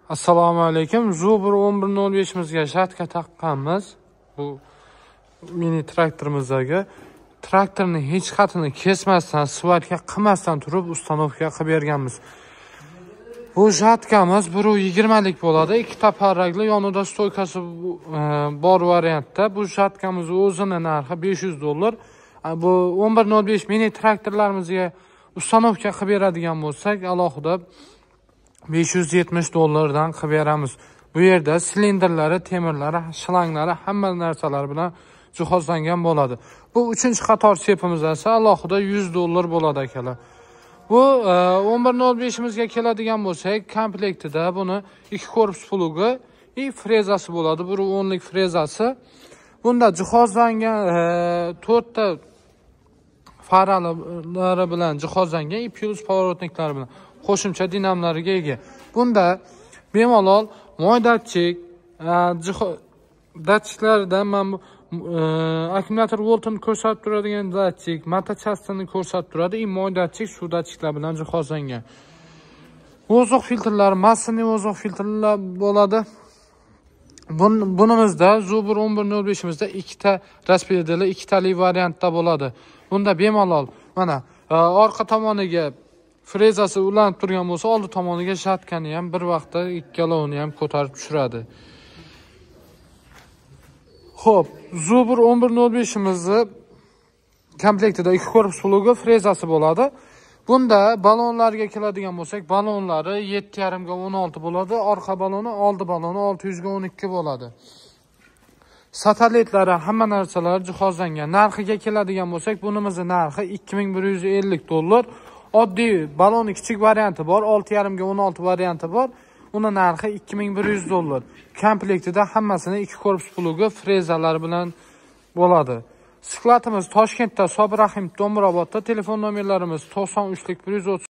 Assalomu alaykum. Zubur 1105 imizga shatka taqqanmiz. Bu mini traktorimizdagi traktorning hech qatini kesmasdan, svatga qilmasdan turib ustanovka qilib berganmiz. Bu shatkamiz 1.20 lik bo'ladi. Ikkita parrakli, yonida stoykasi bor variantda. Bu shatkamiz o'zining narxi $500. Bu 1105 mini traktorlarimizga ustanovka qilib beradigan bo'lsak, alohida $570 dan qilib beramiz. Bu yerda silindrlari, temirlari, shlanglari, hamma narsalar bilan jihozlangan bo'ladi. Bu 3-qator sepimiz esa alohida $100 bo'ladi akalar. Bu 1105 imizga keladigan bo'lsak, komplektida buni 2 korpus plugi va frezasi bo'ladi. Bu 10 lik frezasi. Bunda jihozlangan 4 ta faralari bilan jihozlangan plus pоворотниклari bilan qo'shimcha dinamlariga ega. Bunda bemalol moy datchik, datchiklardan mana akkumulyator voltini ko'rsatib turadigan datchik, mototchastini ko'rsatib turadi, moy datchik, suv datchiklar bilan jihozlangan. Oziq filtrlari, massiv oziq filtrlar bo'ladi. Bunimizda Zubur 1105 imizda 2 ta raspedali, 2 tali variantda bo'ladi. Bunda bemalol mana orqa tomoniga frezasi ulanib turgan bo'lsa, oldi tomoniga shatkani ham bir vaqtda ikkalovini ham ko'tarib tushiradi. Xo'p, Zubur 1105 imizni komplektida 2 korpus plugi, frezasi bo'ladi. Bunda balonlarga keladigan bo'lsak, balonlari 7,5 ga 16 bo'ladi, orqa baloni, oldi baloni 600 ga 12 bo'ladi. Satelitlari, hamma narsalar jihozlangan. Narxiga keladigan bo'lsak, bunimizning narxi $2150. Oddiy baloni kichik varianti bor, 6,5 ga 16 varianti bor. Uni narxi $2100. Komplektida hammasini 2 korpus plugi, frezalari bilan bo'ladi. Skladimiz Toshkentda, Sobir Rahimov Do'murobodda, telefon nomerlarimiz 93 130